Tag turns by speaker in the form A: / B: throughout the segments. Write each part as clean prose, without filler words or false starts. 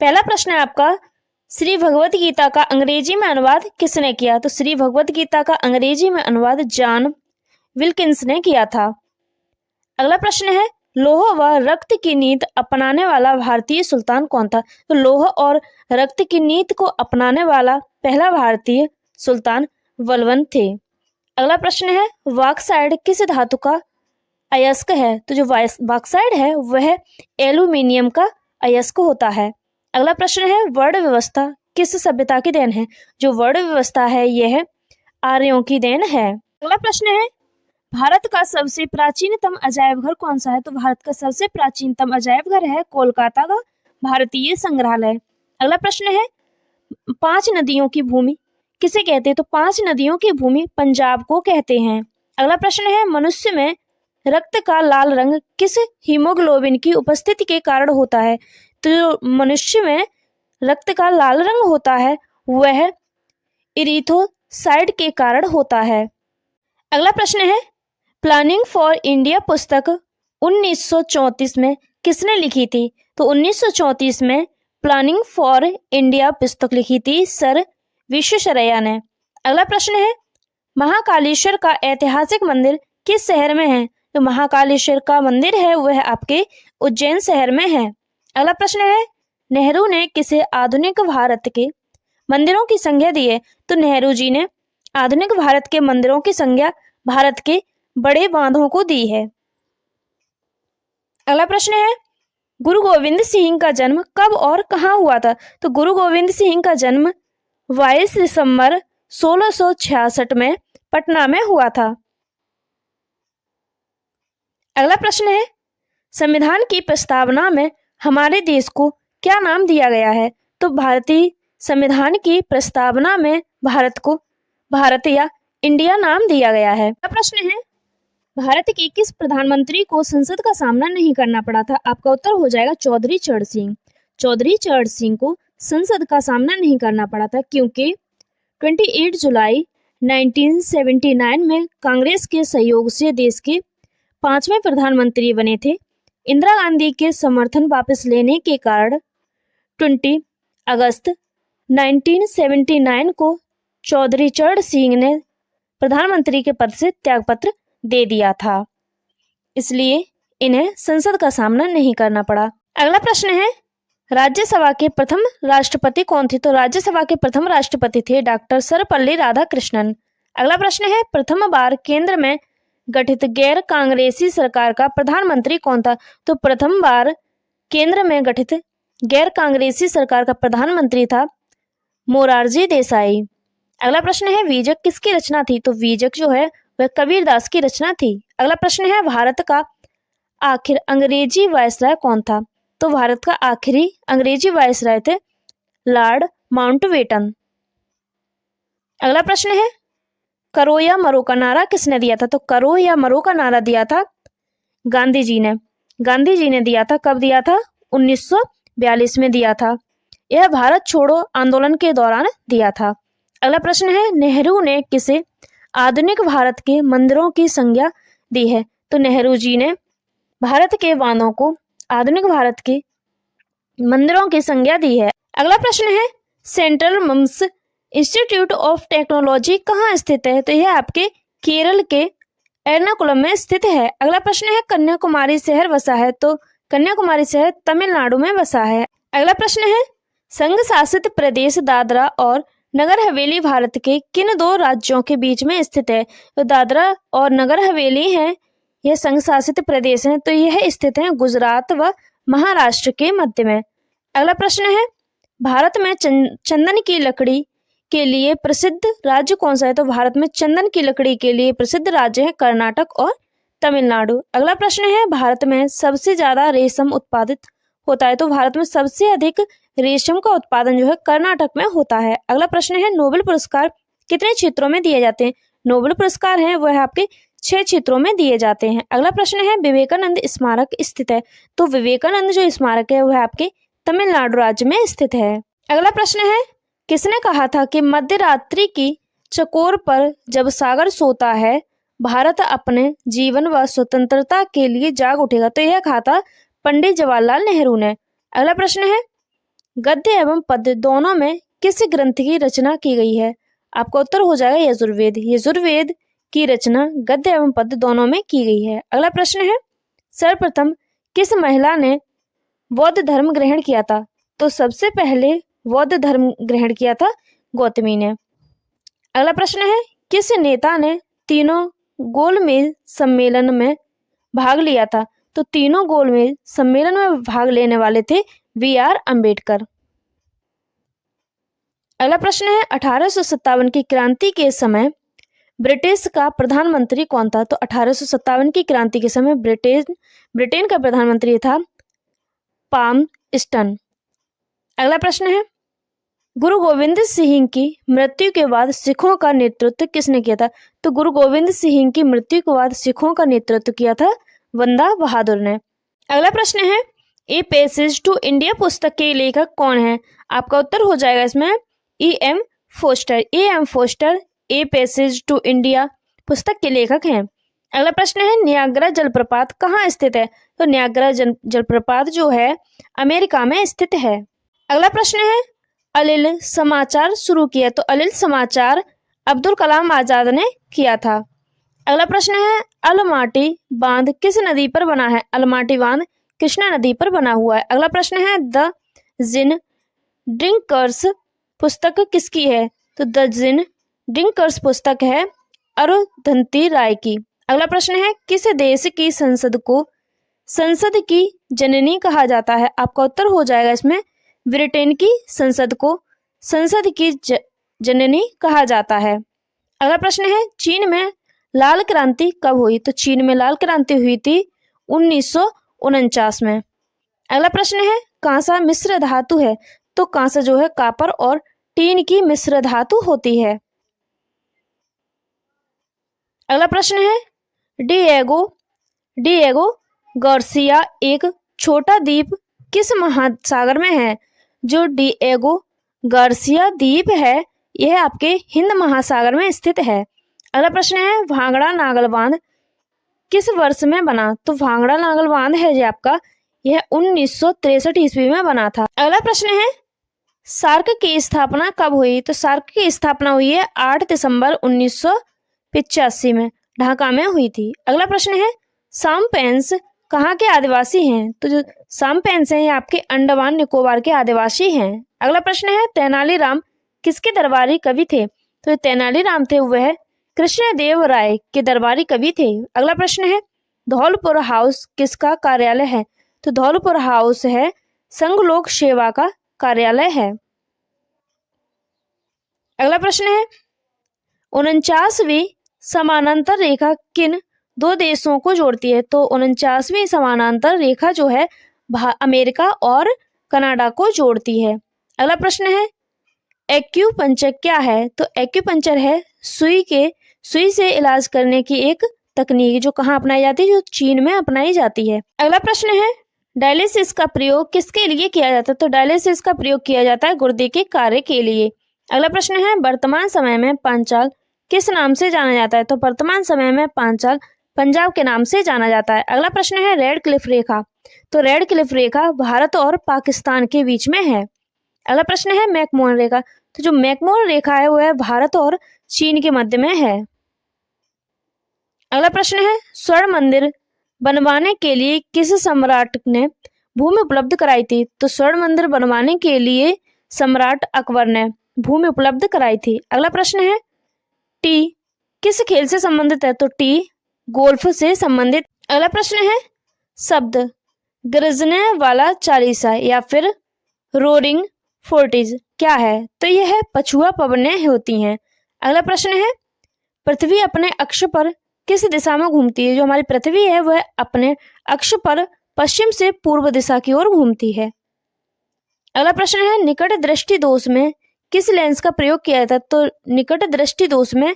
A: पहला प्रश्न है आपका, श्री भगवत गीता का अंग्रेजी में अनुवाद किसने किया? तो श्री भगवत गीता का अंग्रेजी में अनुवाद जॉन विल्किंस ने किया था। अगला प्रश्न है, लौह व रक्त की नीति अपनाने वाला भारतीय सुल्तान कौन था? तो लौह और रक्त की नीति को अपनाने वाला पहला भारतीय सुल्तान बलबन थे। अगला प्रश्न है, बॉक्साइट किस धातु का अयस्क है? तो जो बॉक्साइट है वह एल्यूमिनियम का अयस्क होता है। अगला प्रश्न है, वर्ण व्यवस्था किस सभ्यता की देन है? जो वर्ण व्यवस्था है यह आर्यों की देन है। अगला प्रश्न है, भारत का सबसे प्राचीनतम अजायब घर कौन सा है? तो भारत का सबसे प्राचीनतम अजायब घर है कोलकाता का भारतीय संग्रहालय। अगला प्रश्न है, 5 नदियों की भूमि किसे कहते हैं? तो 5 नदियों की भूमि पंजाब को कहते हैं। अगला प्रश्न है, मनुष्य में रक्त का लाल रंग किस हीमोग्लोबिन की उपस्थिति के कारण होता है? तो जो मनुष्य में रक्त का लाल रंग होता है वह इरिथ्रोसाइट के कारण होता है। अगला प्रश्न है, प्लानिंग फॉर इंडिया पुस्तक 1934 में किसने लिखी थी? तो 1934 में प्लानिंग फॉर इंडिया पुस्तक लिखी थी सर विश्वेश्वरैया ने। अगला प्रश्न है, महाकालेश्वर का ऐतिहासिक मंदिर किस शहर में है? तो महाकालेश्वर का मंदिर है वह आपके उज्जैन शहर में है। अगला प्रश्न है, नेहरू ने किसे आधुनिक भारत के मंदिरों की संज्ञा दी है? तो नेहरू जी ने आधुनिक भारत के मंदिरों की संज्ञा भारत के बड़े बांधों को दी है। अगला प्रश्न है, गुरु गोविंद सिंह का जन्म कब और कहाँ हुआ था? तो गुरु गोविंद सिंह का जन्म 22 दिसंबर 1666 में पटना में हुआ था। अगला प्रश्न है, संविधान की प्रस्तावना में हमारे देश को क्या नाम दिया गया है? तो भारतीय संविधान की प्रस्तावना में भारत को भारत या इंडिया नाम दिया गया है। अगला प्रश्न है, भारत के किस प्रधानमंत्री को संसद का सामना नहीं करना पड़ा था? आपका उत्तर हो जाएगा चौधरी चरण सिंह। चौधरी चरण सिंह को संसद का सामना नहीं करना पड़ा था क्योंकि 28 जुलाई 1979 में कांग्रेस के सहयोग से देश के 5वें प्रधानमंत्री बने थे। इंदिरा गांधी के समर्थन वापस लेने के कारण 20 अगस्त 1979 को चौधरी चरण सिंह ने प्रधानमंत्री के पद से त्यागपत्र दे दिया था, इसलिए इन्हें संसद का सामना नहीं करना पड़ा। अगला प्रश्न है, राज्यसभा के प्रथम राष्ट्रपति कौन थे? तो राज्यसभा के प्रथम राष्ट्रपति थे डॉक्टर सर्वपल्ली राधाकृष्णन। अगला प्रश्न है, प्रथम बार केंद्र में गठित गैर कांग्रेसी सरकार का प्रधानमंत्री कौन था? तो प्रथम बार केंद्र में गठित गैर कांग्रेसी सरकार का प्रधानमंत्री था मोरारजी देसाई। अगला प्रश्न है, बीजक किसकी रचना थी? तो बीजक जो है वह कबीरदास की रचना थी। अगला प्रश्न है, भारत का आखिर अंग्रेजी वायसराय कौन था? तो भारत का आखिरी अंग्रेजी वायसराय थे लॉर्ड माउंटबेटन। अगला प्रश्न है, करो या मरो का नारा किसने दिया था? तो करो या मरो का नारा दिया था गांधी जी ने। गांधी जी ने दिया था। कब दिया था? 1942 में दिया था। यह भारत छोड़ो आंदोलन के दौरान दिया था। अगला प्रश्न है, नेहरू ने किसे आधुनिक भारत के मंदिरों की संज्ञा दी है? तो नेहरू जी ने भारत के बांधों को आधुनिक भारत के मंदिरों की संज्ञा दी है। अगला प्रश्न है, सेंट्रल मम्स इंस्टीट्यूट ऑफ टेक्नोलॉजी कहाँ स्थित है? तो यह आपके केरल के एर्नाकुलम में स्थित है। अगला प्रश्न है, कन्याकुमारी शहर बसा है? तो कन्याकुमारी शहर तमिलनाडु में बसा है। अगला प्रश्न है, संघ शासित प्रदेश दादरा और नगर हवेली भारत के किन 2 राज्यों के बीच में स्थित है? तो दादरा और नगर हवेली है यह संघ शासित प्रदेश है, तो यह स्थित है गुजरात व महाराष्ट्र के मध्य में। अगला प्रश्न है, भारत में चंदन की लकड़ी के लिए प्रसिद्ध राज्य कौन सा है? तो भारत में चंदन की लकड़ी के लिए प्रसिद्ध राज्य है कर्नाटक और तमिलनाडु। अगला प्रश्न है, भारत में सबसे ज्यादा रेशम उत्पादित होता है? तो भारत में सबसे अधिक रेशम का उत्पादन जो है कर्नाटक में होता है। अगला प्रश्न है, नोबेल पुरस्कार कितने क्षेत्रों में दिए जाते हैं? नोबेल पुरस्कार है वह आपके 6 क्षेत्रों में दिए जाते हैं। अगला प्रश्न है, विवेकानंद स्मारक स्थित है? तो विवेकानंद जो स्मारक है वह आपके तमिलनाडु राज्य में स्थित है। अगला प्रश्न है, किसने कहा था कि मध्य रात्रि की चकोर पर जब सागर सोता है भारत अपने जीवन व स्वतंत्रता के लिए जाग उठेगा? तो यह कहा था पंडित जवाहरलाल नेहरू ने। अगला प्रश्न है, गद्य एवं पद्य दोनों में किस ग्रंथ की रचना की गई है? आपका उत्तर हो जाएगा यजुर्वेद। यजुर्वेद की रचना गद्य एवं पद्य दोनों में की गई है। अगला प्रश्न है, सर्वप्रथम किस महिला ने बौद्ध धर्म ग्रहण किया था? तो सबसे पहले बौद्ध धर्म ग्रहण किया था गौतमी ने। अगला प्रश्न है, किस नेता ने तीनों गोलमेज सम्मेलन में भाग लिया था? तो तीनों गोलमेज सम्मेलन में भाग लेने वाले थे बी.आर. अम्बेडकर। अगला प्रश्न है, 1857 की क्रांति के समय ब्रिटेन का प्रधानमंत्री कौन था? तो 1857 की क्रांति के समय ब्रिटेन का प्रधानमंत्री था पाल्मस्टन। अगला प्रश्न है, गुरु गोविंद सिंह की मृत्यु के बाद सिखों का नेतृत्व किसने किया था? तो गुरु गोविंद सिंह की मृत्यु के बाद सिखों का नेतृत्व किया था बंदा बहादुर ने। अगला प्रश्न है, ए पैसेज टू इंडिया पुस्तक के लेखक कौन है? आपका उत्तर हो जाएगा इसमें E.M. Forster. E.M. Forster a passage to India पुस्तक के लेखक हैं। अगला प्रश्न है, नियाग्रा जलप्रपात कहाँ स्थित है? तो नियाग्रा जलप्रपात जो है अमेरिका में स्थित है। अगला प्रश्न है, अलिल समाचार शुरू किया? तो अलिल समाचार अब्दुल कलाम आजाद ने किया था। अगला प्रश्न है, अलमाटी बांध किस नदी पर बना है? अलमाटी बांध कृष्णा नदी पर बना हुआ है। अगला प्रश्न है, द जिन ड्रिंकर्स पुस्तक किसकी है? तो द जिन ड्रिंकर्स पुस्तक है अरुंधति राय की। अगला प्रश्न है, किस देश की संसद को संसद की जननी कहा जाता है? आपका उत्तर हो जाएगा इसमें ब्रिटेन की संसद को संसद की जननी कहा जाता है। अगला प्रश्न है, चीन में लाल क्रांति कब हुई? तो चीन में लाल क्रांति हुई थी 1949 में। अगला प्रश्न है, कांसा मिश्र धातु है? तो कांसा जो है कॉपर और टीन की मिश्र धातु होती है। अगला प्रश्न है, डिएगो गार्सिया एक छोटा द्वीप किस महासागर में है? जो डिएगो गार्सिया द्वीप है यह आपके हिंद महासागर में स्थित है। अगला प्रश्न है, भांगड़ा नागल बांध किस वर्ष में बना? तो भांगड़ा नागल बांध है जो आपका यह 1963 ईस्वी में बना था। अगला प्रश्न है, सार्क की स्थापना कब हुई? तो सार्क की स्थापना हुई है 8 दिसंबर 1985 में ढाका में हुई थी। अगला प्रश्न है, साम्पेंस कहाँ के आदिवासी हैं? तो जो साम्पेंस हैं ये आपके अंडमान निकोबार के आदिवासी हैं। अगला प्रश्न है, तेनालीराम किसके दरबारी कवि थे? तो तेनालीराम थे वह कृष्णदेव राय के दरबारी कवि थे। अगला प्रश्न है, धौलपुर हाउस किसका कार्यालय है? तो धौलपुर हाउस है संघ लोक सेवा का कार्यालय है। अगला प्रश्न है, 49वीं समानांतर रेखा किन दो देशों को जोड़ती है? तो 49वीं समानांतर रेखा जो है अमेरिका और कनाडा को जोड़ती है। अगला प्रश्न है, एक्यूपंक्चर क्या है? तो एक्यूपंक्चर है सुई से इलाज करने की एक तकनीक जो कहाँ अपनाई जाती है? जो चीन में अपनाई जाती है। अगला प्रश्न है, डायलिसिस का प्रयोग किसके लिए किया जाता है? तो डायलिसिस का प्रयोग किया जाता है गुर्दे के कार्य के लिए। अगला प्रश्न है, वर्तमान समय में पांचाल किस नाम से जाना जाता है? तो वर्तमान समय में पांचाल पंजाब के नाम से जाना जाता है। अगला प्रश्न है, रेड क्लिफ रेखा। तो रेड क्लिफ रेखा भारत और पाकिस्तान के बीच में है। अगला प्रश्न है, मैकमोहन रेखा। तो जो मैकमोहन रेखा है वो है भारत और चीन के मध्य में है। अगला प्रश्न है, स्वर्ण मंदिर बनवाने के लिए किस सम्राट ने भूमि उपलब्ध कराई थी? तो स्वर्ण मंदिर बनवाने के लिए सम्राट अकबर ने भूमि उपलब्ध कराई थी। अगला प्रश्न है, टी किस खेल से संबंधित है? तो टी गोल्फ से संबंधित। अगला प्रश्न है, शब्द गरजने वाला चालीसा या फिर रोरिंग फोर्टीज क्या है? तो यह है पछुआ पवनें होती हैं। अगला प्रश्न है, पृथ्वी अपने अक्ष पर किस दिशा में घूमती है? जो हमारी पृथ्वी है वह अपने अक्ष पर पश्चिम से पूर्व दिशा की ओर घूमती है। अगला प्रश्न है, निकट दृष्टि दोष में किस लेंस का प्रयोग किया जाता है? तो निकट दृष्टि दोष में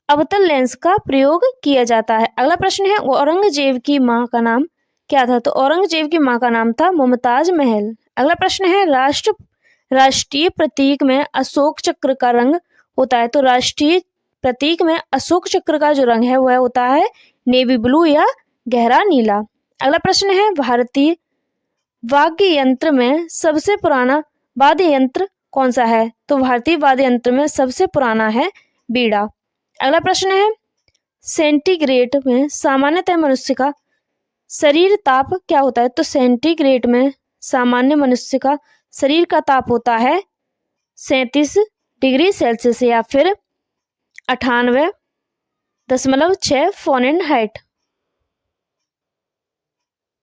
A: अवतल लेंस का प्रयोग किया जाता है। अगला प्रश्न है, औरंगजेब की मां का नाम क्या था? तो औरंगजेब की मां का नाम था मुमताज महल। अगला प्रश्न है, राष्ट्रीय प्रतीक में अशोक चक्र का रंग होता है। तो राष्ट्रीय प्रतीक में अशोक चक्र का जो रंग है वह होता है नेवी ब्लू या गहरा नीला। अगला प्रश्न है, भारतीय वाद्य यंत्र में सबसे पुराना वाद्य यंत्र कौन सा है? तो भारतीय वाद्य यंत्र में सबसे पुराना है बीड़ा। अगला प्रश्न है, सेंटीग्रेड में सामान्यतः मनुष्य का शरीर ताप क्या होता है? तो सेंटीग्रेड में सामान्य मनुष्य का शरीर का ताप होता है 37 डिग्री सेल्सियस या फिर 98.6 फ़ारेनहाइट।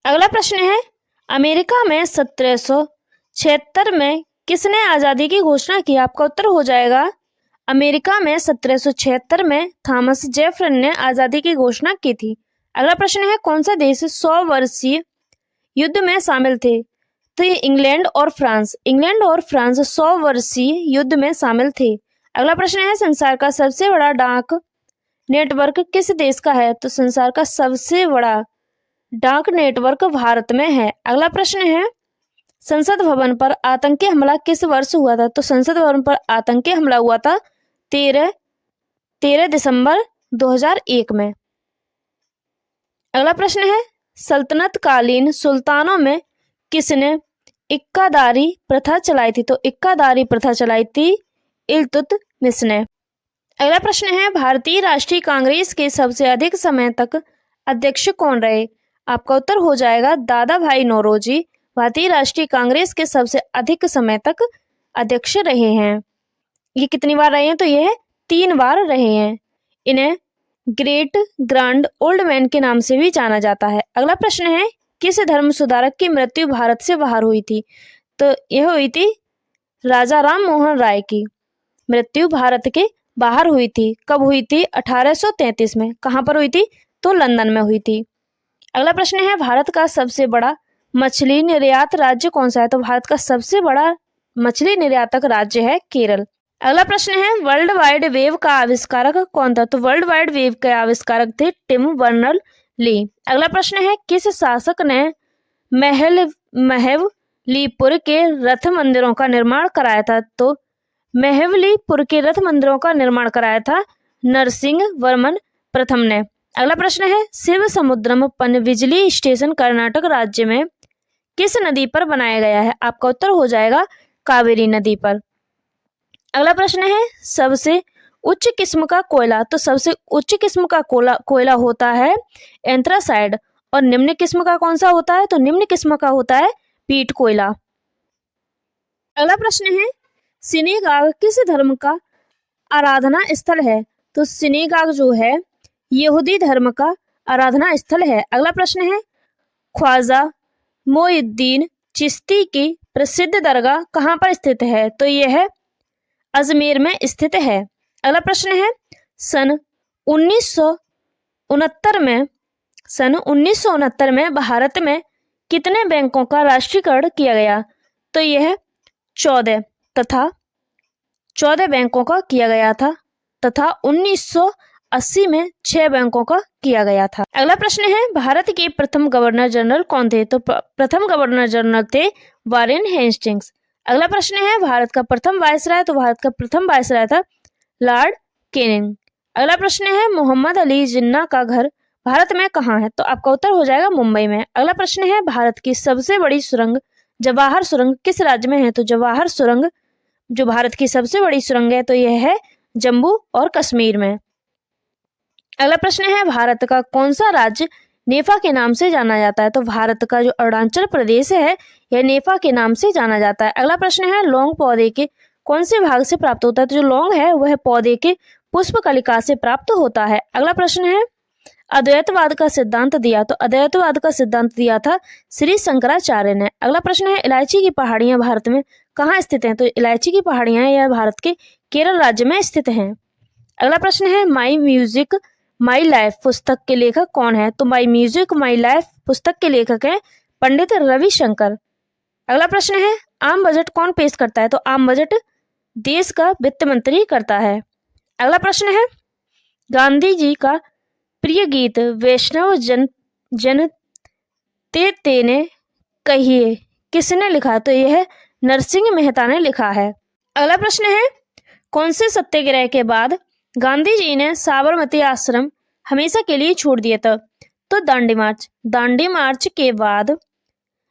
A: अगला प्रश्न है, अमेरिका में 1776 में किसने आज़ादी की घोषणा की? आपका उत्तर हो जाएगा, अमेरिका में 1776 में थॉमस जेफरसन ने आज़ादी की घोषणा की थी। अगला प्रश्न है, कौन सा देश 100 वर्षीय युद्ध में शामिल थे? तो ये इंग्लैंड और फ्रांस 100 वर्षीय युद्ध में शामिल थे। अगला प्रश्न है, संसार का सबसे बड़ा डाक नेटवर्क किस देश का है? तो संसार का सबसे बड़ा डाक नेटवर्क भारत में है। अगला प्रश्न है, संसद भवन पर आतंकी हमला किस वर्ष हुआ था? तो संसद भवन पर आतंकी हमला हुआ था 13 दिसंबर 2001 में। अगला प्रश्न है, सल्तनत कालीन सुल्तानों में किसने इक्कादारी प्रथा चलाई थी? तो इक्कादारी प्रथा चलाई थी इल्तुतमिश ने। अगला प्रश्न है, भारतीय राष्ट्रीय कांग्रेस के सबसे अधिक समय तक अध्यक्ष कौन रहे? आपका उत्तर हो जाएगा, दादा भाई नौरोजी भारतीय राष्ट्रीय कांग्रेस के सबसे अधिक समय तक अध्यक्ष रहे हैं। ये कितनी बार रहे हैं? तो यह 3 बार रहे हैं। इन्हें ग्रेट ग्रैंड ओल्ड मैन के नाम से भी जाना जाता है। अगला प्रश्न है, किस धर्म सुधारक की मृत्यु भारत से बाहर हुई थी? तो यह हुई थी राजा राम मोहन राय की मृत्यु भारत के बाहर हुई थी। कब हुई थी? 1833 में। कहाँ पर हुई थी? तो लंदन में हुई थी। अगला प्रश्न है, भारत का सबसे बड़ा मछली निर्यात राज्य कौन सा है? तो भारत का सबसे बड़ा मछली निर्यातक राज्य है केरल। अगला प्रश्न है, वर्ल्ड वाइड वेब का आविष्कारक कौन था? तो वर्ल्ड वाइड वेब के आविष्कारक थे टिम बर्नर ली। अगला प्रश्न है, किस शासक ने मेहवलीपुर के रथ मंदिरों का निर्माण कराया था? तो मेहवलीपुर के रथ मंदिरों का निर्माण कराया था नरसिंह वर्मन प्रथम ने। अगला प्रश्न है, शिव समुद्रम पनबिजली स्टेशन कर्नाटक राज्य में किस नदी पर बनाया गया है? आपका उत्तर हो जाएगा, कावेरी नदी पर। अगला प्रश्न है, सबसे उच्च किस्म का कोयला? तो सबसे उच्च किस्म का कोयला होता है एंथ्रासाइड। और निम्न किस्म का कौन सा होता है? तो निम्न किस्म का होता है पीट कोयला। अगला प्रश्न है, सिनेगाग किस धर्म का आराधना स्थल है? तो सिनेगाग जो है यहूदी धर्म का आराधना स्थल है। अगला प्रश्न है, ख्वाजा मोइनुद्दीन चिश्ती की प्रसिद्ध दरगाह कहाँ पर स्थित है? तो यह अजमेर में स्थित है। अगला प्रश्न है, सन 1969 में भारत में कितने बैंकों का राष्ट्रीयकरण किया गया? तो यह 14 बैंकों का किया गया था तथा 1980 में 6 बैंकों का किया गया था। अगला प्रश्न है, भारत के प्रथम गवर्नर जनरल कौन थे? तो प्रथम गवर्नर जनरल थे वारेन हेस्टिंग्स। अगला प्रश्न है, भारत का प्रथम वायसराय? तो भारत का प्रथम वायसराय था लॉर्ड कैनिंग। अगला प्रश्न है, मोहम्मद अली जिन्ना का घर भारत में कहाँ है? तो आपका उत्तर हो जाएगा मुंबई में। अगला प्रश्न है, भारत की सबसे बड़ी सुरंग जवाहर सुरंग किस राज्य में है? तो जवाहर सुरंग जो भारत की सबसे बड़ी सुरंग है तो यह है जम्मू और कश्मीर में। अगला प्रश्न है, भारत का कौन सा राज्य नेफा के नाम से जाना जाता है? तो भारत का जो अरुणाचल प्रदेश है यह नेफा के नाम से जाना जाता है। अगला प्रश्न है, लौंग पौधे के कौन से भाग से प्राप्त होता है? तो जो लौंग है वह पौधे के पुष्प कलिका से प्राप्त होता है। अगला प्रश्न है, अद्वैतवाद का सिद्धांत दिया? तो अद्वैतवाद का सिद्धांत दिया था श्री शंकराचार्य ने। अगला प्रश्न है, इलायची की पहाड़ियां भारत में कहाँ स्थित हैं? तो इलायची की पहाड़ियां यह भारत के केरल राज्य में स्थित हैं। अगला प्रश्न है, माई म्यूजिक माई लाइफ पुस्तक के लेखक कौन है? तो माई म्यूजिक माई लाइफ पुस्तक के लेखक हैं पंडित रविशंकर। अगला प्रश्न है, आम बजट कौन पेश करता है? तो आम बजट देश का वित्त मंत्री करता है। अगला प्रश्न है, गांधी जी का प्रिय गीत वैष्णव जन तेने कहिए किसने लिखा? तो यह नरसिंह मेहता ने लिखा है। अगला प्रश्न है, कौन से सत्याग्रह के बाद गांधी जी ने साबरमती आश्रम हमेशा के लिए छोड़ दिया था? तो दांडी मार्च के बाद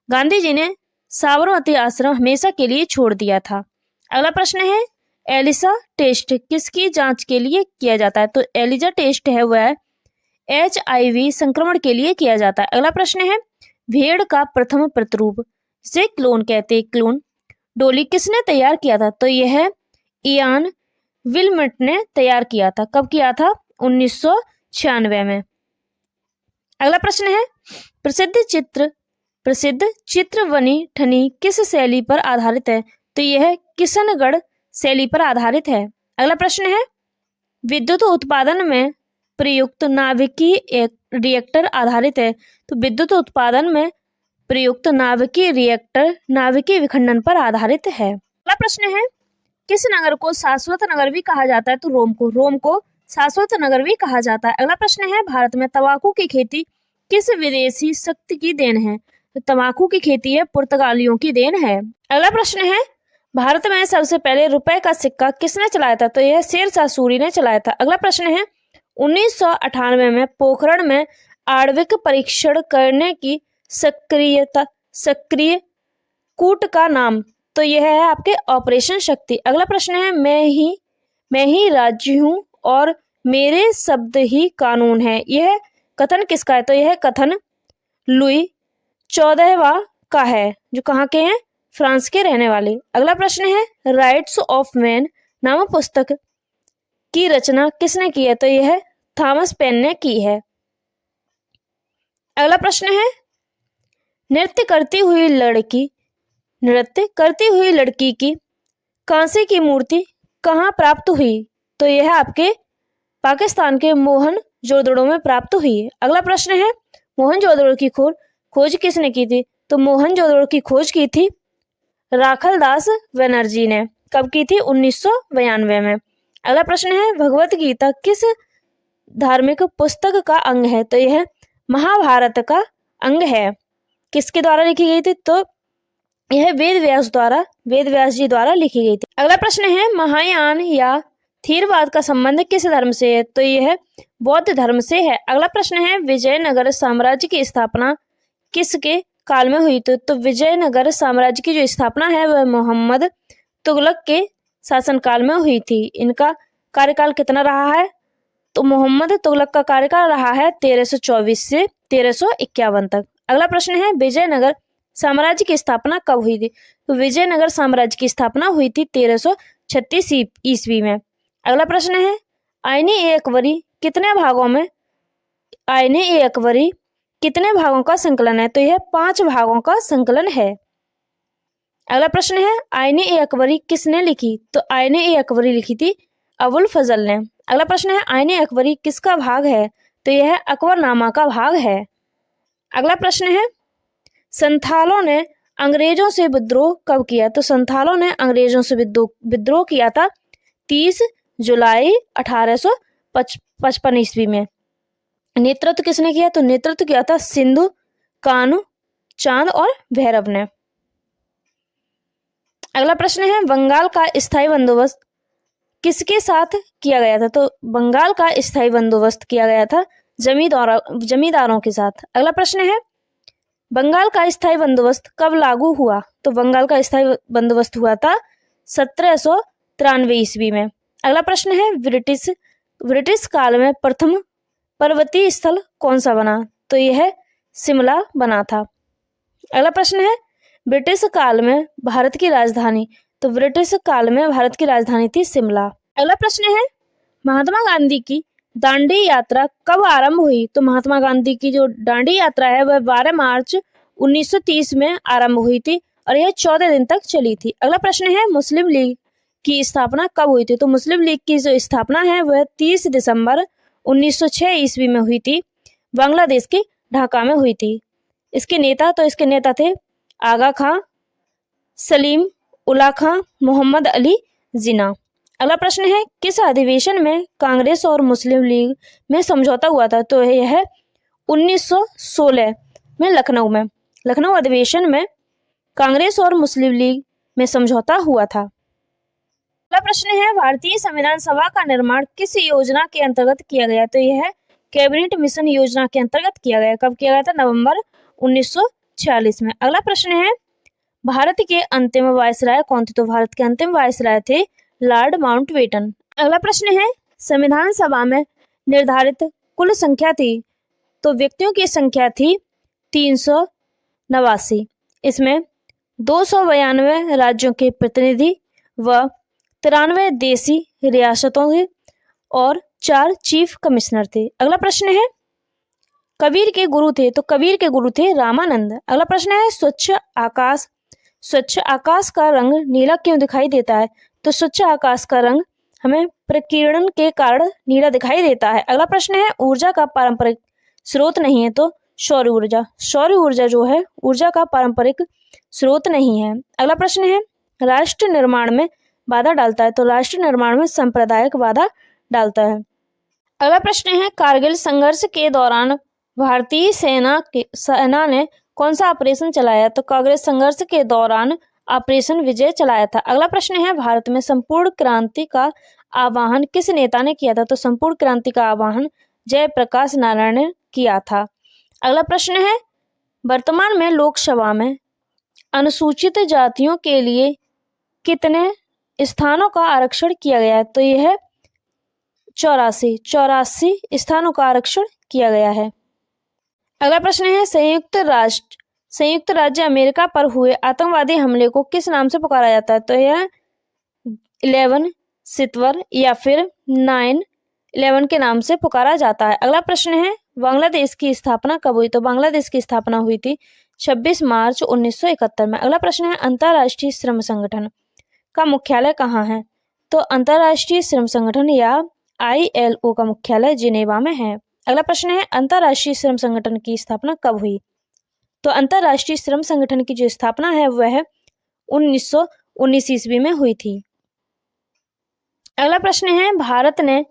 A: गांधी जी ने साबरमती आश्रम हमेशा के लिए छोड़ दिया था। अगला प्रश्न है एलिसा टेस्ट किसकी जांच के लिए किया जाता है? तो एलिजा टेस्ट है वह HIV संक्रमण के लिए किया जाता है। अगला प्रश्न है भेड़ का प्रथम प्रतिरूप जिसे क्लोन कहते हैं, क्लोन डोली किसने तैयार किया था? तो यह इयान विल्मट ने तैयार किया था। कब किया था? 1996 में। अगला प्रश्न है प्रसिद्ध चित्र बनी ठनी किस शैली पर आधारित है? तो यह किशनगढ़ शैली पर आधारित है। अगला प्रश्न है विद्युत उत्पादन में प्रयुक्त नाभिकीय एक रिएक्टर आधारित है। तो विद्युत उत्पादन में प्रयुक्त नाभिकीय रिएक्टर नाभिकीय विखंडन पर आधारित है। अगला प्रश्न है किस नगर को शाश्वत नगर भी कहा जाता है? तो रोम को शाश्वत नगर भी कहा जाता है। अगला प्रश्न है भारत में तंबाकू की खेती किस विदेशी शक्ति की देन है? तो तंबाकू की खेती है पुर्तगालियों की देन है। अगला प्रश्न है भारत में सबसे पहले रुपए का सिक्का किसने चलाया था? तो यह शेरशाह सूरी ने चलाया था। अगला प्रश्न है 1998 में पोखरण में आणविक परीक्षण करने की सक्रिय कूट का नाम? तो यह है आपके ऑपरेशन शक्ति। अगला प्रश्न है मैं ही राज्य हूँ और मेरे शब्द ही कानून है, यह कथन किसका है? तो यह कथन लुई 14वां का है जो कहाँ के हैं? फ्रांस के रहने वाले। अगला प्रश्न है राइट्स ऑफ मैन नामक पुस्तक की रचना किसने की है? तो यह थॉमस पेन ने की है। अगला प्रश्न है नृत्य करती हुई लड़की की कांसे की मूर्ति कहाँ प्राप्त हुई? तो यह आपके पाकिस्तान के मोहनजोदड़ो में प्राप्त हुई। अगला प्रश्न है मोहनजोदड़ो की खोज किसने की थी? तो मोहनजोदड़ो की खोज की थी राखलदास बनर्जी ने। कब की थी? 1992 में। अगला प्रश्न है भगवत गीता किस धार्मिक पुस्तक का अंग है? तो यह महाभारत का अंग है। किसके द्वारा लिखी गई थी? तो यह वेद व्यास जी द्वारा लिखी गई थी। अगला प्रश्न है महायान या थेरवाद का संबंध किस धर्म से है? तो यह बौद्ध धर्म से है। अगला प्रश्न है विजयनगर साम्राज्य की स्थापना किसके काल में हुई? तो विजयनगर साम्राज्य की जो स्थापना है वह मोहम्मद तुगलक के शासनकाल में हुई थी। इनका कार्यकाल कितना रहा है? तो मोहम्मद तुगलक का कार्यकाल रहा है 1324 से 1351 तक। अगला प्रश्न है विजयनगर साम्राज्य की स्थापना कब हुई थी? तो विजयनगर साम्राज्य की स्थापना हुई थी 1336 ईस्वी में। अगला प्रश्न है आईने-ए अकबरी कितने भागों का संकलन है? तो यह 5 भागों का संकलन है। अगला प्रश्न है आईने-ए अकबरी किसने लिखी? तो आईने-ए अकबरी लिखी थी अबुल फजल ने। अगला प्रश्न है आईने अकबरी किसका भाग है? तो यह अकबरनामा का भाग है। अगला प्रश्न है संथालों ने अंग्रेजों से विद्रोह कब किया? तो संथालों ने अंग्रेजों से विद्रोह किया था 30 जुलाई 1855 ईस्वी में। नेतृत्व किसने किया? तो नेतृत्व किया था सिंधु, कान्हू, चांद और भैरव ने। अगला प्रश्न है बंगाल का स्थायी बंदोबस्त किसके साथ किया गया था? तो बंगाल का स्थायी बंदोबस्त किया गया था जमींदारों के साथ। अगला प्रश्न है बंगाल का स्थायी बंदोबस्त कब लागू हुआ? तो बंगाल का स्थायी बंदोबस्त हुआ था 1793 ईस्वी में। अगला प्रश्न है ब्रिटिश काल में प्रथम पर्वतीय स्थल कौन सा बना? तो यह शिमला बना था। अगला प्रश्न है ब्रिटिश काल में भारत की राजधानी? तो ब्रिटिश काल में भारत की राजधानी थी शिमला। अगला प्रश्न है महात्मा गांधी की दांडी यात्रा कब आरंभ हुई? तो महात्मा गांधी की जो दांडी यात्रा है वह 12 मार्च 1930 में आरंभ हुई थी और यह 14 दिन तक चली थी। अगला प्रश्न है मुस्लिम लीग की स्थापना कब हुई थी? तो मुस्लिम लीग की जो स्थापना है वह 30 दिसंबर 1906 ईस्वी में हुई थी, बांग्लादेश के ढाका में हुई थी। इसके नेता थे आगा खां, सलीम उल्लाह खां, मोहम्मद अली जिन्ना। अगला प्रश्न है किस अधिवेशन में कांग्रेस और मुस्लिम लीग में समझौता हुआ था? तो यह 1916 में लखनऊ अधिवेशन में कांग्रेस और मुस्लिम लीग में समझौता हुआ था। अगला प्रश्न है भारतीय संविधान सभा का निर्माण किस योजना के अंतर्गत किया गया? तो यह कैबिनेट मिशन योजना के अंतर्गत किया गया। कब किया गया था? नवंबर 1946 में। अगला प्रश्न है भारत के अंतिम वायसराय कौन थे? तो भारत के अंतिम वायसराय थे लॉर्ड माउंटबेटन। अगला प्रश्न है, संविधान सभा में निर्धारित कुल संख्या थी? तो व्यक्तियों की संख्या थी 389। इसमें 292 राज्यों के प्रतिनिधि व 93 देशी रियासतों के और 4 चीफ कमिश्नर थे। अगला प्रश्न है, कबीर के गुरु थे? तो कबीर के गुरु थे रामानंद। अगला प्रश्न है, स्वच्छ आकाश का रंग नीला क्यों दिखाई देता है? तो स्वच्छ आकाश का रंग हमें प्रकीर्णन के कारण नीला दिखाई देता है। अगला प्रश्न है, ऊर्जा का पारंपरिक स्रोत नहीं है? तो सौर ऊर्जा। सौर ऊर्जा जो है ऊर्जा का पारंपरिक स्रोत नहीं है। अगला प्रश्न है, राष्ट्र निर्माण में बाधा डालता है? तो राष्ट्र निर्माण में सांप्रदायिक बाधा डालता है। अगला प्रश्न है, कारगिल संघर्ष के दौरान भारतीय सेना ने कौन सा ऑपरेशन चलाया? तो कारगिल संघर्ष के दौरान ऑपरेशन विजय चलाया था। अगला प्रश्न है, भारत में संपूर्ण क्रांति का आह्वान किस नेता ने किया था? तो संपूर्ण क्रांति का आह्वान जयप्रकाश नारायण ने किया था। अगला प्रश्न है, वर्तमान में लोकसभा में अनुसूचित जातियों के लिए कितने स्थानों का आरक्षण किया गया है? तो यह है 84 स्थानों का आरक्षण किया गया है। अगला प्रश्न है, संयुक्त राज्य अमेरिका पर हुए आतंकवादी हमले को किस नाम से पुकारा जाता है? तो यह 11 सितंबर या फिर 9/11 के नाम से पुकारा जाता है। अगला प्रश्न है, बांग्लादेश की स्थापना कब हुई? तो बांग्लादेश की स्थापना हुई थी 26 मार्च 1971 में। अगला प्रश्न है, अंतर्राष्ट्रीय श्रम संगठन का मुख्यालय कहाँ है? तो अंतर्राष्ट्रीय श्रम संगठन या ILO का मुख्यालय जिनेवा में है। अगला प्रश्न है, अंतर्राष्ट्रीय श्रम संगठन की स्थापना कब हुई? तो अंतर्राष्ट्रीय श्रम संगठन की जो स्थापना है वह 1919 ईस्वी में हुई थी। अगला प्रश्न है, भारत ने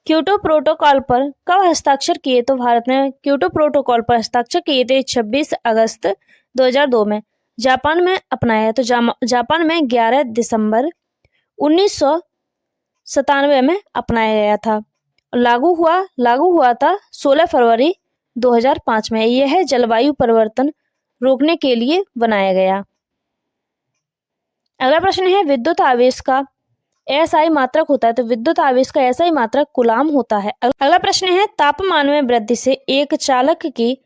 A: क्योटो प्रोटोकॉल पर कब हस्ताक्षर किए? तो भारत ने क्योटो प्रोटोकॉल पर हस्ताक्षर किए थे 26 अगस्त 2002 में। जापान में अपनाया तो जापान में 11 दिसंबर 1997 में अपनाया गया था। लागू हुआ था 16 फरवरी 2005 में। यह है जलवायु परिवर्तन रोकने के लिए बनाया गया। अगला प्रश्न है, विद्युत आवेश का SI मात्रक होता है? तो विद्युत आवेश का SI मात्रक कूलाम होता है। अगला प्रश्न है, तापमान में वृद्धि से एक चालक की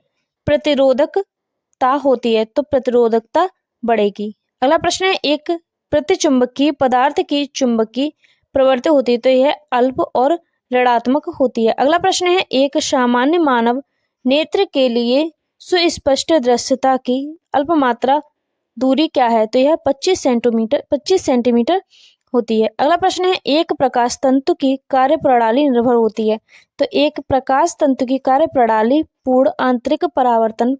A: प्रतिरोधकता होती है? तो प्रतिरोधकता बढ़ेगी। अगला प्रश्न है, एक प्रतिचुंबकीय पदार्थ की चुंबकीय प्रवृत्ति होती है? तो यह अल्प और ऋणात्मक होती है। अगला प्रश्न है, एक सामान्य मानव नेत्र के लिए सुस्पष्ट दृश्यता की अल्पमात्रा दूरी क्या है? तो यह 25 सेंटीमीटर होती है। अगला प्रश्न है, एक प्रकाश तंतु की कार्यप्रणाली निर्भर होती है? तो एक प्रकाश तंतु की कार्यप्रणाली पूर्ण आंतरिक परावर्तन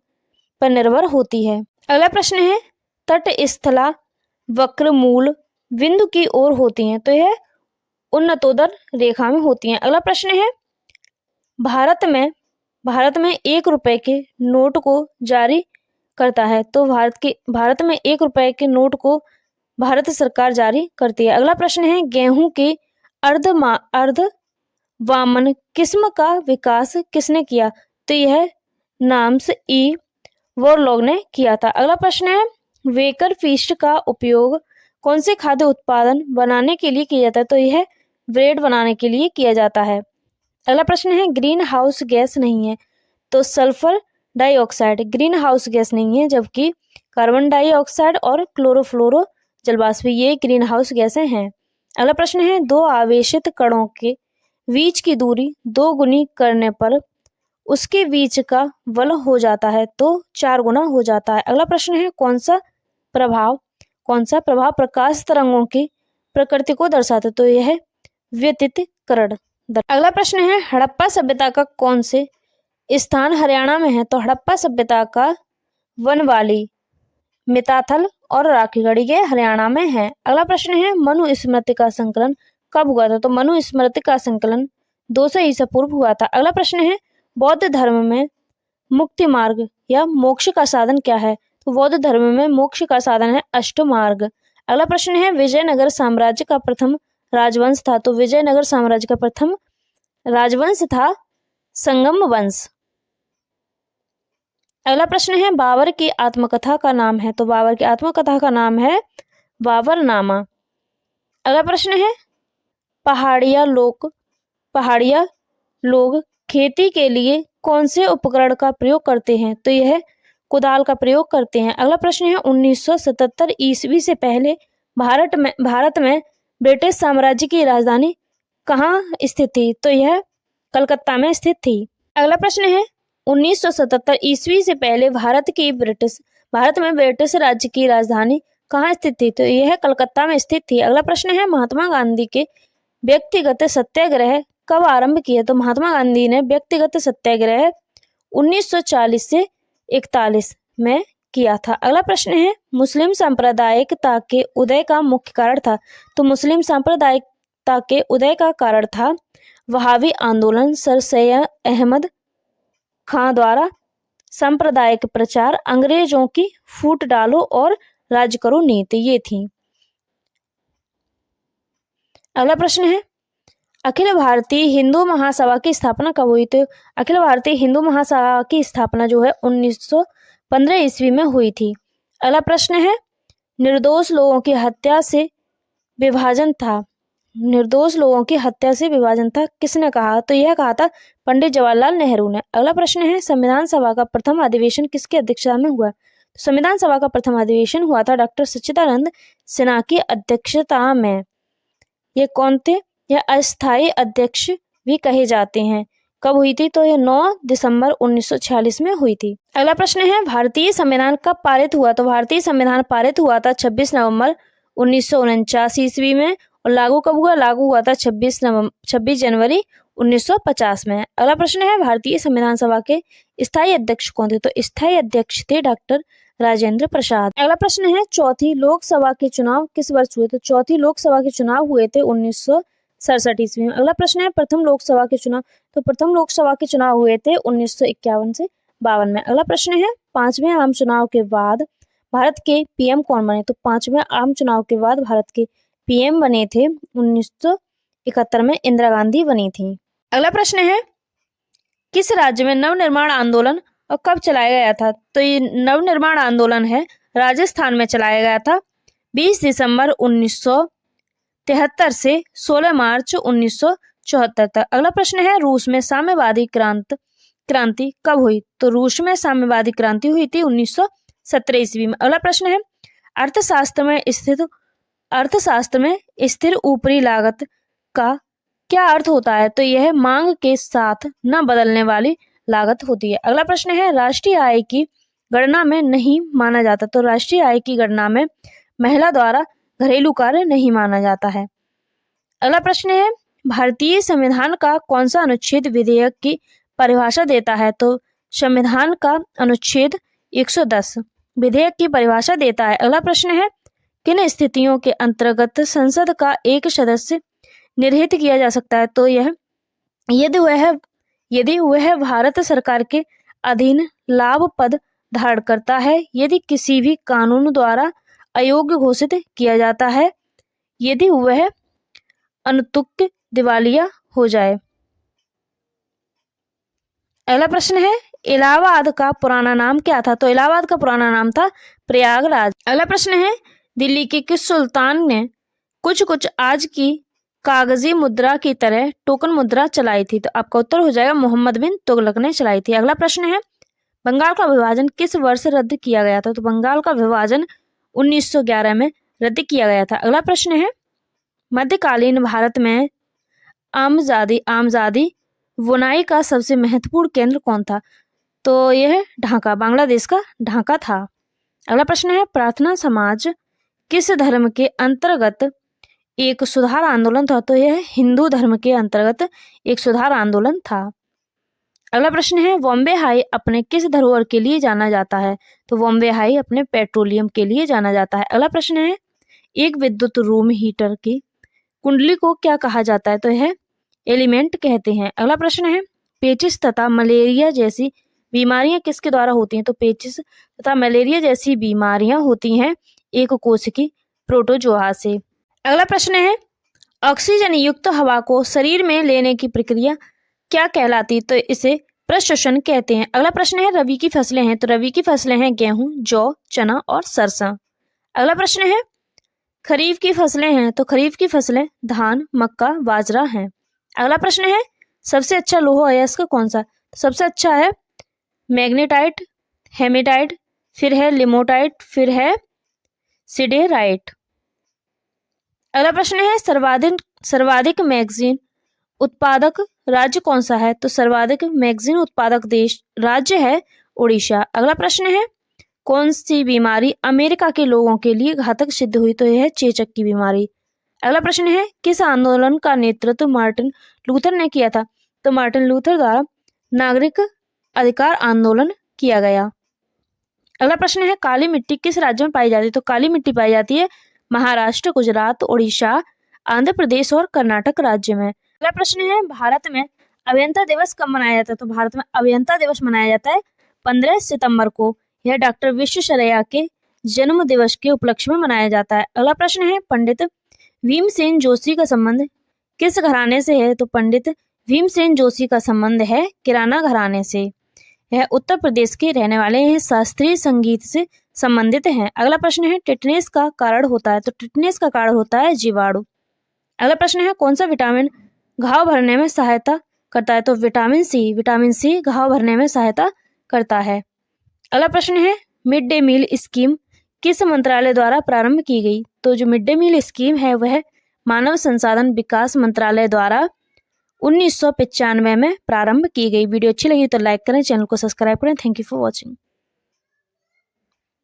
A: पर निर्भर होती है। अगला प्रश्न है, तटस्थला वक्र मूल बिंदु की ओर होती हैं? तो यह उन्नतोदर रेखा में होती हैं। अगला प्रश्न है, भारत में 1 रुपए के नोट को जारी करता है? तो भारत में 1 रुपए के नोट को भारत सरकार जारी करती है। अगला प्रश्न है, गेहूं की अर्ध वामन किस्म का विकास किसने किया? तो यह नाम्स ई वोरलॉग ने किया था। अगला प्रश्न है, वेकर फीस्ट का उपयोग कौन से खाद्य उत्पादन बनाने के लिए किया जाता है? तो यह ब्रेड बनाने के लिए किया जाता है। अगला प्रश्न है, ग्रीन हाउस गैस नहीं है? तो sulphur dioxide green house gas नहीं है, जबकि कार्बन डाइऑक्साइड और क्लोरोफ्लोरो जलवाष्प ये ग्रीन हाउस गैसें हैं। अगला प्रश्न है, दो आवेशित कणों के बीच की दूरी 2 गुनी करने पर उसके बीच का बल हो जाता है? तो 4 गुना हो जाता है। अगला प्रश्न है, कौन सा प्रभाव प्रकाश तरंगों की प्रकृति को दर्शाता है? तो यह व्यतिकरण। अगला प्रश्न है, हड़प्पा सभ्यता का कौन से स्थान हरियाणा में है? तो हड़प्पा सभ्यता का वनवाली, मिताथल और राखीगढ़ी ये हरियाणा में है। अगला प्रश्न है, मनुस्मृति का संकलन कब हुआ था? तो मनुस्मृति का संकलन 200 ईसा पूर्व हुआ था। अगला प्रश्न है, बौद्ध धर्म में मुक्ति मार्ग या मोक्ष का साधन क्या है? तो बौद्ध धर्म में मोक्ष का साधन है अष्टमार्ग। अगला प्रश्न है, विजयनगर साम्राज्य का प्रथम राजवंश था? तो विजयनगर साम्राज्य का प्रथम राजवंश था संगम वंश। अगला प्रश्न है बाबर की आत्मकथा का नाम है, तो बाबर की आत्मकथा का नाम है बाबरनामा। अगला प्रश्न है पहाड़िया लोग खेती के लिए कौन से उपकरण का प्रयोग करते हैं, तो यह कुदाल का प्रयोग करते हैं। अगला प्रश्न है 1977 ईस्वी से पहले भारत में ब्रिटिश साम्राज्य की राजधानी कहाँ स्थित थी, तो यह कलकत्ता में स्थित थी। अगला प्रश्न है 1977 ईस्वी से पहले भारत में ब्रिटिश राज्य की राजधानी कहाँ स्थित थी, तो यह कलकत्ता में स्थित थी। अगला प्रश्न है महात्मा गांधी के व्यक्तिगत सत्याग्रह कब आरंभ किए, तो महात्मा गांधी ने व्यक्तिगत सत्याग्रह 1940 से 41 में किया था। अगला प्रश्न है मुस्लिम सांप्रदायिकता के उदय का मुख्य कारण था, तो मुस्लिम सांप्रदायिकता के उदय का कारण था वहाबी आंदोलन, सर सैयद अहमद खां द्वारा सांप्रदायिक प्रचार, अंग्रेजों की फूट डालो और राज करो नीति, ये थी। अगला प्रश्न है अखिल भारतीय हिंदू महासभा की स्थापना कब हुई, तो अखिल भारतीय हिंदू महासभा की स्थापना जो है 1915 ईस्वी में हुई थी। अगला प्रश्न है निर्दोष लोगों की हत्या से विभाजन था किसने कहा, तो यह कहा था पंडित जवाहरलाल नेहरू ने। अगला प्रश्न है संविधान सभा का प्रथम अधिवेशन किसकी अध्यक्षता में हुआ, तो संविधान सभा का प्रथम अधिवेशन हुआ था डॉक्टर सच्चिदानंद सिन्हा की अध्यक्षता में। ये कौन थे, यह अस्थायी अध्यक्ष भी कहे जाते हैं। कब हुई थी, तो यह 9 दिसंबर 1946 में हुई थी। अगला प्रश्न है भारतीय संविधान कब पारित हुआ, तो भारतीय संविधान पारित हुआ था 26 नवंबर 1949 ईस्वी में, और लागू कब हुआ, लागू हुआ था 26 जनवरी 1950 में। अगला प्रश्न है भारतीय संविधान सभा के स्थायी अध्यक्ष कौन थे, तो स्थायी अध्यक्ष थे डॉक्टर राजेंद्र प्रसाद। अगला प्रश्न है चौथी लोकसभा के चुनाव किस वर्ष हुए, तो चौथी लोकसभा के चुनाव हुए थे 1967 ईस्वी में। अगला प्रश्न है प्रथम लोकसभा के चुनाव, तो प्रथम लोकसभा के चुनाव हुए थे 1951 से 52 में। अगला प्रश्न है पांचवें आम चुनाव के बाद भारत के पीएम कौन बने, तो पांचवें आम चुनाव के बाद भारत के पीएम बने थे 1971 में इंदिरा गांधी बनी थी। अगला प्रश्न है किस राज्य में नवनिर्माण आंदोलन और कब चलाया गया था, तो ये नवनिर्माण आंदोलन है राजस्थान में चलाया गया था 20 दिसंबर 1973 से 16 मार्च 1974 तक। अगला प्रश्न है रूस में साम्यवादी क्रांति कब हुई, तो रूस में साम्यवादी क्रांति हुई थी 1917 ईस्वी में। अगला प्रश्न है अर्थशास्त्र में स्थिर ऊपरी लागत का क्या अर्थ होता है, तो यह मांग के साथ न बदलने वाली लागत होती है। अगला प्रश्न है राष्ट्रीय आय की गणना में नहीं माना जाता, तो राष्ट्रीय आय की गणना में महिला द्वारा घरेलू कार्य नहीं माना जाता है। अगला प्रश्न है भारतीय संविधान का कौन सा अनुच्छेद विधेयक की परिभाषा देता है, तो संविधान का अनुच्छेद 110 विधेयक की परिभाषा देता है। अगला प्रश्न है किन स्थितियों के अंतर्गत संसद का एक सदस्य निर्हित किया जा सकता है, तो यह यदि वह भारत सरकार के अधीन लाभ पद धारण करता है, यदि किसी भी कानून द्वारा अयोग्य घोषित किया जाता है, यदि वह अनतुक्य दिवालिया हो जाए। अगला प्रश्न है इलाहाबाद का पुराना नाम क्या था, तो इलाहाबाद का पुराना नाम था प्रयागराज। अगला प्रश्न है दिल्ली के किस सुल्तान ने कुछ आज की कागजी मुद्रा की तरह टोकन मुद्रा चलाई थी, तो आपका उत्तर हो जाएगा मोहम्मद बिन तुगलक ने चलाई थी। अगला प्रश्न है बंगाल का विभाजन किस वर्ष रद्द किया गया था, तो बंगाल का विभाजन 1911 में रद्द किया गया था। अगला प्रश्न है मध्यकालीन भारत में आमजादी बुनाई का सबसे महत्वपूर्ण केंद्र कौन था, तो यह ढाका, बांग्लादेश का ढाका था। अगला प्रश्न है प्रार्थना समाज किस धर्म के अंतर्गत एक सुधार आंदोलन था, तो यह हिंदू धर्म के अंतर्गत एक सुधार आंदोलन था। अगला प्रश्न है बॉम्बे हाई अपने किस धरोहर के लिए जाना जाता है, तो बॉम्बे हाई अपने पेट्रोलियम के लिए जाना जाता है। अगला प्रश्न है एक विद्युत रूम हीटर की कुंडली को क्या कहा जाता है, तो यह एलिमेंट कहते हैं। अगला प्रश्न है पेचिस तथा मलेरिया जैसी बीमारियां किसके द्वारा होती हैं, तो पेचिस तथा मलेरिया जैसी बीमारियां होती हैं एक कोश की प्रोटोजोआ से। अगला प्रश्न है ऑक्सीजन युक्त हवा को शरीर में लेने की प्रक्रिया क्या कहलाती, तो इसे प्रशोषण कहते हैं। अगला प्रश्न है रबी की फसलें हैं, तो रबी की फसलें हैं गेहूं, जौ, चना और सरसों। अगला प्रश्न है खरीफ की फसलें हैं, तो खरीफ की फसलें धान, मक्का, बाजरा हैं। अगला प्रश्न है सबसे अच्छा लोहा अयस्क कौन सा? तो सबसे अच्छा है मैग्नेटाइट, हेमेटाइट, फिर है लिमोटाइट, फिर है सिडेराइट। अगला प्रश्न है सर्वाधिक मैगजीन उत्पादक राज्य कौन सा है? तो सर्वाधिक मैगजीन उत्पादक देश राज्य है उड़ीसा। अगला प्रश्न है कौन सी बीमारी अमेरिका के लोगों के लिए घातक सिद्ध हुई? तो यह है चेचक की बीमारी। अगला प्रश्न है किस आंदोलन का नेतृत्व मार्टिन लूथर ने किया था? तो मार्टिन लूथर द्वारा नागरिक अधिकार आंदोलन किया गया। अगला प्रश्न है काली मिट्टी किस राज्य में पाई जाती है? तो काली मिट्टी पाई जाती है महाराष्ट्र, गुजरात, उड़ीसा, आंध्र प्रदेश और कर्नाटक राज्य में। अगला प्रश्न है भारत में अभियंता दिवस कब मनाया जाता है? तो भारत में अभियंता दिवस मनाया जाता है 15 सितंबर को। यह डॉक्टर विश्वेश्वरैया के जन्म दिवस के उपलक्ष्य में मनाया जाता है। अगला प्रश्न है पंडित भीमसेन जोशी का संबंध किस घराने से है? तो पंडित भीमसेन जोशी का संबंध है किराना घराने से। यह उत्तर प्रदेश के रहने वाले हैं, शास्त्रीय संगीत से संबंधित हैं। अगला प्रश्न है टिटनेस का कारण होता है? तो टिटनेस का कारण होता है जीवाणु। अगला प्रश्न है कौन सा विटामिन घाव भरने में सहायता करता है? तो विटामिन सी घाव भरने में सहायता करता है। अगला प्रश्न है मिड डे मील स्कीम किस मंत्रालय द्वारा प्रारंभ की गई? तो जो मिड डे मील स्कीम है वह मानव संसाधन विकास मंत्रालय द्वारा 1995 में प्रारंभ की गई। वीडियो अच्छी लगी तो लाइक करें, चैनल को सब्सक्राइब करें। Thank you for watching.